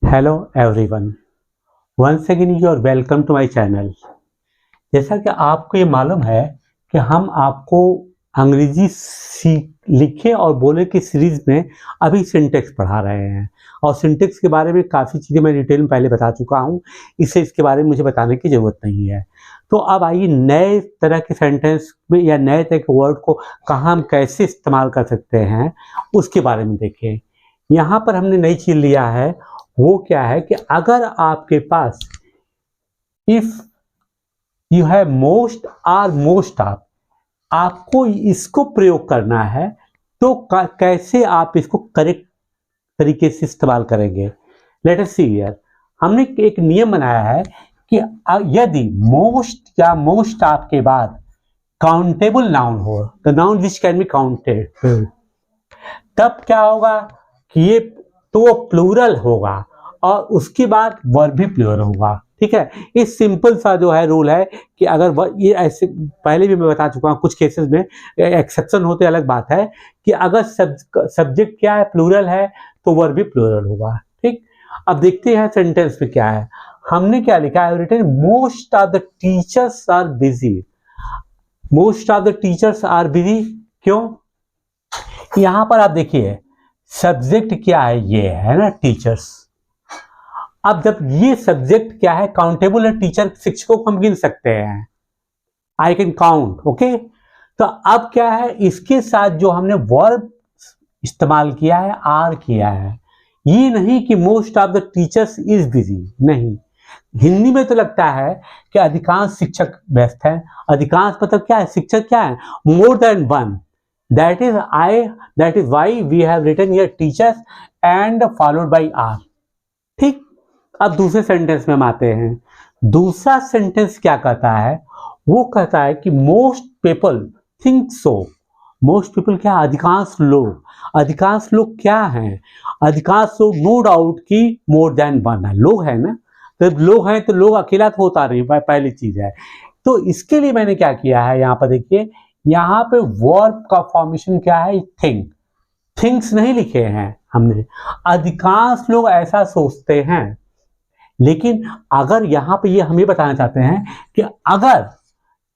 Hello everyone, once again you are welcome to my channel. जैसा कि आपको ये मालूम है कि हम आपको अंग्रेजी लिखे और बोले की सीरीज में अभी सिंटेक्स पढ़ा रहे हैं और सिंटेक्स के बारे में काफ़ी चीज़ें मैं डिटेल में पहले बता चुका हूँ, इससे इसके बारे में मुझे बताने की ज़रूरत नहीं है। तो अब आइए नए तरह के सेंटेंस में या नए तरह के वर्ड को कहाँ हम कैसे इस्तेमाल कर सकते हैं उसके बारे में देखें। यहाँ पर हमने नई चीज़ लिया है, वो क्या है कि अगर आपके पास इफ यू हैव मोस्ट और मोस्ट ऑफ, आपको इसको प्रयोग करना है तो कैसे आप इसको करेक्ट तरीके से इस्तेमाल करेंगे। लेट अस सी हियर, हमने एक नियम बनाया है कि यदि मोस्ट या मोस्ट ऑफ के बाद काउंटेबल नाउन हो, the noun which can be counted, तब क्या होगा कि ये तो प्लूरल होगा और उसके बाद वर्ब भी प्लूरल होगा। ठीक है, ये सिंपल सा जो है रूल है कि अगर ये ऐसे पहले भी मैं बता चुका हूँ, कुछ केसेस में एक्सेप्शन होते अलग बात है कि अगर सब्जेक्ट क्या है प्लूरल है तो वर्ब भी प्लूरल होगा। ठीक, अब देखते हैं सेंटेंस में क्या है। हमने क्या लिखा है, written most of the teachers are busy. Most of the teachers are busy क्यों? यहां पर आप देखिए सब्जेक्ट क्या है, ये है ना टीचर्स। अब जब ये सब्जेक्ट क्या है काउंटेबल है, टीचर शिक्षकों को हम गिन सकते हैं, आई कैन काउंट। ओके, तो अब क्या है इसके साथ जो हमने वर्ब इस्तेमाल किया है आर किया है, ये नहीं कि most of the teachers is busy, नहीं। हिंदी में तो लगता है कि अधिकांश शिक्षक व्यस्त हैं, अधिकांश मतलब क्या है, शिक्षक क्या है, more than one. That is why we have written here teachers and followed by are। ठीक, अब दूसरे सेंटेंस में हम आते हैं। दूसरा सेंटेंस क्या कहता है, वो कहता है कि most people think so. Most people क्या, अधिकांश लोग। अधिकांश लोग क्या हैं, अधिकांश लोग नो डाउट कि मोर देन वन है, लोग है ना, तो लोग हैं तो लोग अकेला तो होता नहीं, पहली चीज है। तो इसके लिए मैंने क्या किया है, यहाँ पर देखिए, यहाँ पे वर्ब का फॉर्मेशन क्या है, थिंक। थिंक्स नहीं लिखे हैं हमने, अधिकांश लोग ऐसा सोचते हैं। लेकिन अगर यहाँ पे ये हम ये बताना चाहते हैं कि अगर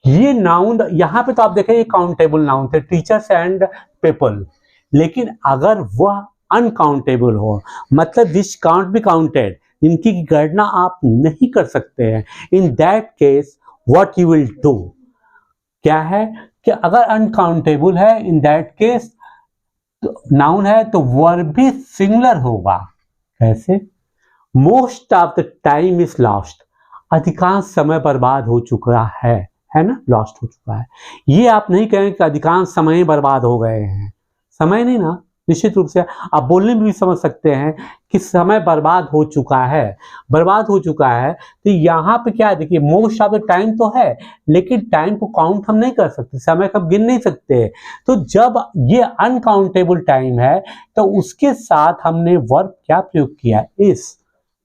ये नाउन, यहाँ पे तो आप देखें ये काउंटेबल नाउन थे टीचर्स एंड पीपल, लेकिन अगर वह अनकाउंटेबल हो, मतलब विच काउंट बी काउंटेड, जिनकी गणना आप नहीं कर सकते हैं, in that case what you will do क्या है कि अगर अनकाउंटेबल है, इन दैट केस नाउन है तो वर्ब भी सिंगुलर होगा। कैसे? Most of the time is lost, अधिकांश समय बर्बाद हो चुका है ना, लॉस्ट हो चुका है। ये आप नहीं कहेंगे कि अधिकांश समय बर्बाद हो गए हैं, समय नहीं ना, निश्चित रूप से आप बोलने में भी समझ सकते हैं कि समय बर्बाद हो चुका है। बर्बाद हो चुका है तो यहाँ पे क्या है, देखिए मोस्ट ऑफ द टाइम तो है, लेकिन टाइम को काउंट हम नहीं कर सकते, समय को गिन नहीं सकते। तो जब ये अनकाउंटेबल टाइम है तो उसके साथ हमने वर्ब क्या प्रयोग किया, इस।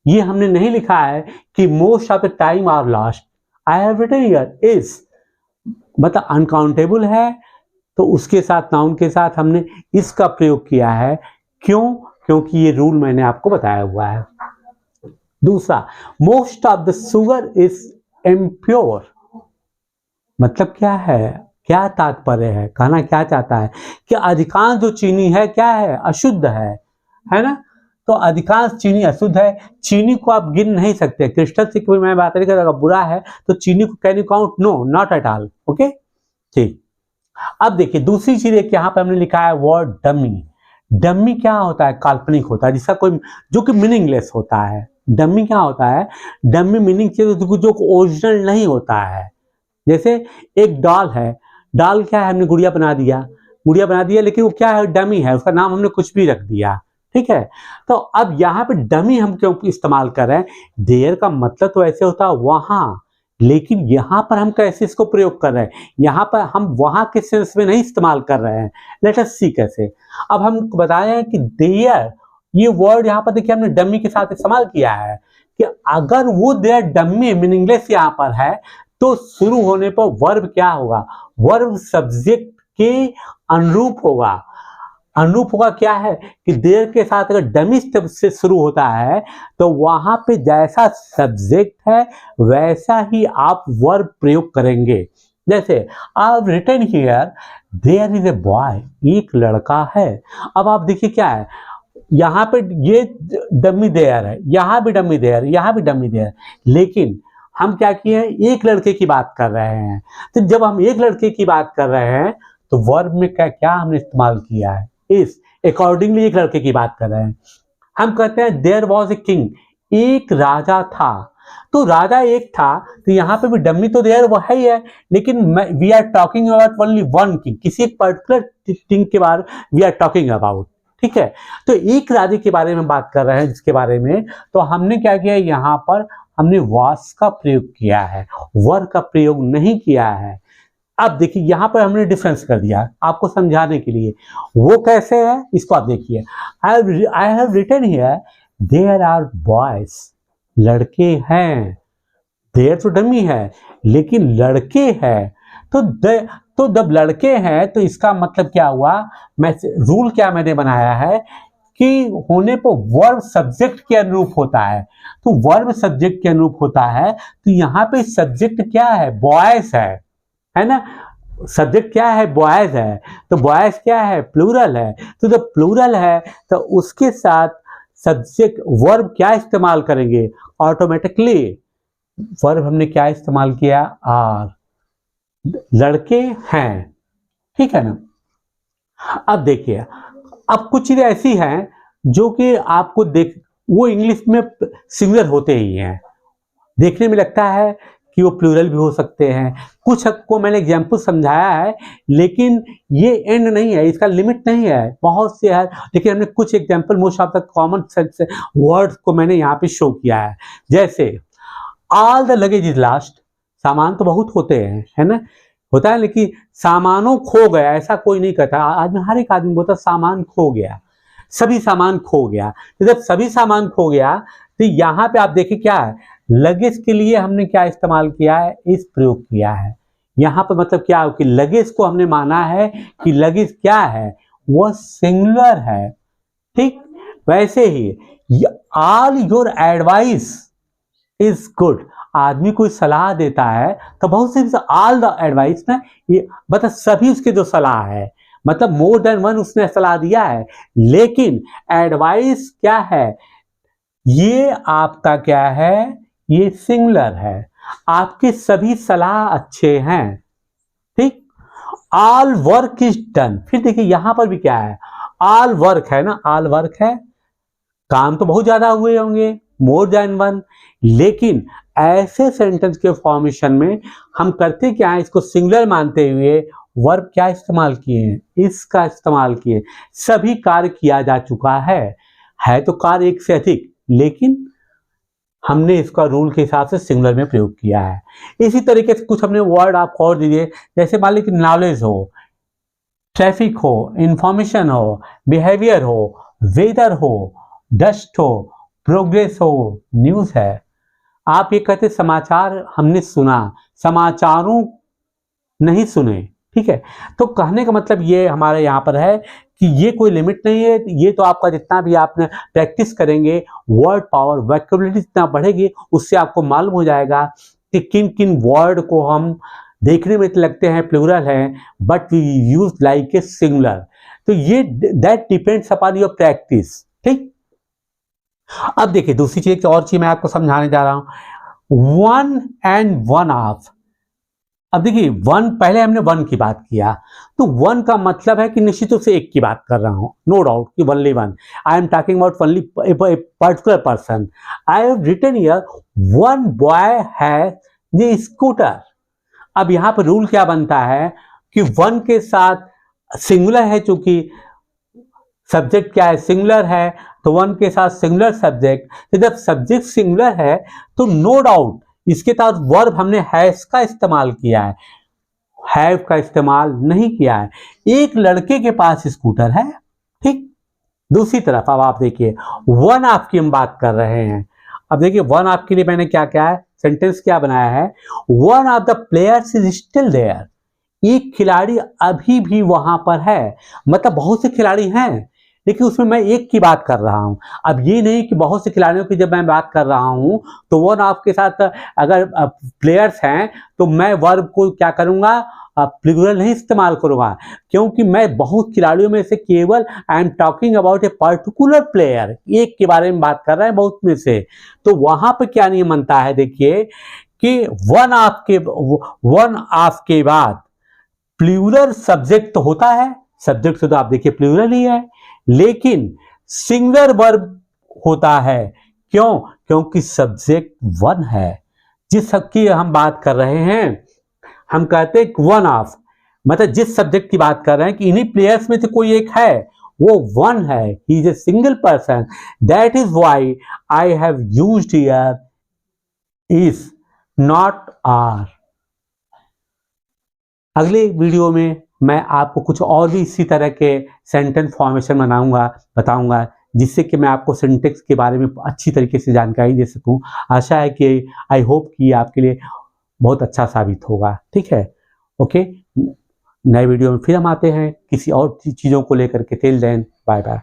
ये हमने नहीं लिखा है कि most of the time are lost, I have written here is, मतलब अनकाउंटेबल है तो उसके साथ नाउन के साथ हमने इसका प्रयोग किया है। क्यों? क्योंकि ये रूल मैंने आपको बताया हुआ है। दूसरा, most of the sugar is impure, मतलब क्या है, क्या तात्पर्य है, कहना क्या चाहता है कि अधिकांश जो चीनी है क्या है, अशुद्ध है ना। तो अधिकांश चीनी अशुद्ध है, चीनी को आप गिन नहीं सकते। क्रिस्टल से कोई मैं बात नहीं कर रहा, बुरा है तो चीनी को can you count, no, not at all. Okay, ठीक। अब देखिए दूसरी चीज एक यहाँ पे हमने लिखा है वर्ड डमी। डमी क्या होता है, काल्पनिक होता है, जिसका कोई जो कि मीनिंगलेस होता है। डमी क्या होता है, डमी मीनिंग जो ओरिजिनल नहीं होता है। जैसे एक डॉल है, डॉल क्या है, हमने गुड़िया बना दिया, लेकिन वो क्या है, डमी है, उसका नाम हमने कुछ भी रख दिया। ठीक है, तो अब यहाँ पे डमी हम क्यों इस्तेमाल कर रहे हैं, देयर का मतलब तो ऐसे होता है वहां, लेकिन यहां पर हम कैसे इसको प्रयोग कर रहे हैं, यहां पर हम वहां के सेंस में नहीं इस्तेमाल कर रहे हैं। लेट अस सी कैसे। अब हम बताए हैं कि देयर, ये वर्ड यहां पर देखिए हमने डमी के साथ इस्तेमाल किया है कि अगर वो देयर डमी मीनिंगलेस यहां पर है तो शुरू होने पर वर्ब क्या होगा, वर्ब सब्जेक्ट के अनुरूप होगा। अनुरूप होगा क्या है कि देयर के साथ अगर डमी से शुरू होता है तो वहां पे जैसा सब्जेक्ट है वैसा ही आप वर्ब प्रयोग करेंगे। जैसे I written here there is a boy, एक लड़का है। अब आप देखिए क्या है, यहाँ पे ये डमी देयर है, यहाँ भी डमी देयर, यहाँ भी डमी देयर, लेकिन हम क्या किए हैं, एक लड़के की बात कर रहे हैं। तो जब हम एक लड़के की बात कर रहे हैं तो वर्ब में क्या क्या हमने इस्तेमाल किया है, इस अकॉर्डिंगली एक लड़के की बात कर रहे हैं। हम कहते हैं देयर वॉज ए किंग, एक राजा था। तो राजा एक था, तो यहाँ पे भी डमी तो देयर वो है ही है, लेकिन we are talking about only one king, किसी एक पर्टिकुलर किंग के बारे वी आर टॉकिंग अबाउट। ठीक है, तो एक राजे के बारे में बात कर रहे हैं जिसके बारे में, तो हमने क्या किया, यहाँ पर हमने वास का प्रयोग किया है, वर का प्रयोग नहीं किया है। अब देखिए यहाँ पर हमने डिफरेंस कर दिया आपको समझाने के लिए। वो कैसे है इसको आप देखिए, I have written here there are boys, लड़के हैं। देयर तो डमी है लेकिन लड़के हैं, तो जब लड़के हैं तो इसका मतलब क्या हुआ, मैं रूल क्या मैंने बनाया है कि होने पर वर्ब सब्जेक्ट के अनुरूप होता है। तो वर्ब सब्जेक्ट के अनुरूप होता है, तो यहाँ पे सब्जेक्ट क्या है, बॉयज है ना। सब्जेक्ट क्या है, बॉयज है, तो बॉयज क्या है, प्लूरल है। तो जब प्लूरल है तो उसके साथ सब्जेक्ट वर्ब क्या इस्तेमाल करेंगे, ऑटोमेटिकली वर्ब हमने क्या इस्तेमाल किया, आर, लड़के हैं। ठीक है ना। अब देखिए, अब कुछ चीजें ऐसी हैं जो कि आपको वो इंग्लिश में सिंगुलर होते ही हैं, देखने में लगता है कि वो प्लूरल भी हो सकते हैं। कुछ को मैंने एग्जाम्पल समझाया है, लेकिन ये एंड नहीं है, इसका लिमिट नहीं है, बहुत से है, लेकिन हमने कुछ example most of the common sense words को मैंने यहाँ पे शो किया है। जैसे all the luggage is last, सामान तो बहुत होते हैं, है ना, होता है, लेकिन सामानों खो गया ऐसा कोई नहीं कहता। आज में हर एक आदमी बोलता सामान खो गया, सभी सामान खो गया। तो जब सभी सामान खो गया तो यहाँ पे आप देखिए क्या है, लगेज के लिए हमने क्या इस्तेमाल किया है, इस प्रयोग किया है। यहाँ पर मतलब क्या है कि लगेज को हमने माना है कि लगेज क्या है, वो सिंगुलर है। ठीक, वैसे ही all your advice is good, आदमी कोई सलाह देता है तो बहुत से ऑल द एडवाइस ना, ये मतलब सभी उसके जो सलाह है, मतलब मोर देन वन उसने सलाह दिया है, लेकिन एडवाइस क्या है, ये आपका क्या है, ये सिंगुलर है, आपके सभी सलाह अच्छे हैं। ठीक, ऑल वर्क इज डन, फिर देखिए यहां पर भी क्या है, ऑल वर्क है ना, ऑल वर्क है, काम तो बहुत ज्यादा हुए होंगे, मोर देन वन, लेकिन ऐसे सेंटेंस के फॉर्मेशन में हम करते क्या है, इसको सिंगुलर मानते हुए वर्ब क्या इस्तेमाल किए हैं, इसका इस्तेमाल किए। सभी कार्य किया जा चुका है तो कार्य एक से अधिक, लेकिन हमने इसका रूल के हिसाब से सिंगुलर में प्रयोग किया है। इसी तरीके से कुछ हमने वर्ड आप और दीजिए, जैसे मान लीजिए नॉलेज हो, ट्रैफिक हो, इंफॉर्मेशन हो, बिहेवियर हो, वेदर हो, डस्ट हो, प्रोग्रेस हो, न्यूज है। आप ये कहते समाचार हमने सुना, समाचारों नहीं सुने। ठीक है, तो कहने का मतलब ये हमारे यहाँ पर है कि ये कोई लिमिट नहीं है, ये तो आपका जितना भी आपने प्रैक्टिस करेंगे, वर्ड पावर, वोकैबुलरी जितना बढ़ेगी, उससे आपको मालूम हो जाएगा कि किन किन वर्ड को हम देखने में लगते हैं प्लूरल हैं, but we use like a singular. तो ये that depends upon your practice. ठीक, अब देखिए दूसरी चीज, और चीज मैं आपको समझाने जा रहा हूं, वन एंड वन ऑफ। अब देखिए वन, पहले हमने वन की बात किया, तो वन का मतलब है कि निश्चित रूप से एक की बात कर रहा हूं, नो डाउट कि only one, I am talking about only particular person. I have written here one boy has the scooter. अब यहां पर रूल क्या बनता है कि वन के साथ सिंगुलर है, चूंकि सब्जेक्ट क्या है, सिंगुलर है, तो वन के साथ सिंगुलर सब्जेक्ट, तो जब सब्जेक्ट सिंगुलर है तो नो डाउट इसके साथ वर्ब हमने हैज का इस्तेमाल किया है, हैव का इस्तेमाल नहीं किया है। एक लड़के के पास स्कूटर है। ठीक, दूसरी तरफ अब आप देखिए वन ऑफ की हम बात कर रहे हैं। अब देखिए वन ऑफ के लिए मैंने क्या क्या है, सेंटेंस क्या बनाया है, one of the players is still there, एक खिलाड़ी अभी भी वहां पर है, मतलब बहुत से खिलाड़ी हैं, लेकिन उसमें मैं एक की बात कर रहा हूं। अब ये नहीं कि बहुत से खिलाड़ियों की जब मैं बात कर रहा हूं तो वन ऑफ के साथ अगर प्लेयर्स हैं तो मैं वर्ब को क्या करूंगा, प्लूरल नहीं इस्तेमाल करूंगा, क्योंकि मैं बहुत खिलाड़ियों में से केवल आई am talking about a particular player, एक के बारे में बात कर रहे हैं बहुत में से। तो वहां पर क्या नियम बनता है, देखिए कि वन ऑफ के बाद प्लूरल सब्जेक्ट तो होता है, सब्जेक्ट से तो आप देखिए प्लूरल ही है, लेकिन सिंगुलर वर्ब होता है। क्यों? क्योंकि सब्जेक्ट वन है जिसकी हम बात कर रहे हैं। हम कहते हैं वन ऑफ, मतलब जिस सब्जेक्ट की बात कर रहे हैं कि इन्हीं प्लेयर्स में से कोई एक है, वो वन है, he is a single person, that is why I have used here is not are. अगले वीडियो में मैं आपको कुछ और भी इसी तरह के सेंटेंस फॉर्मेशन बताऊंगा, जिससे कि मैं आपको सिंटेक्स के बारे में अच्छी तरीके से जानकारी दे सकूं। आशा है कि आई होप कि आपके लिए बहुत अच्छा साबित होगा। ठीक है, ओके, नए वीडियो में फिर हम आते हैं किसी और चीज़ों को लेकर के। Till then bye bye.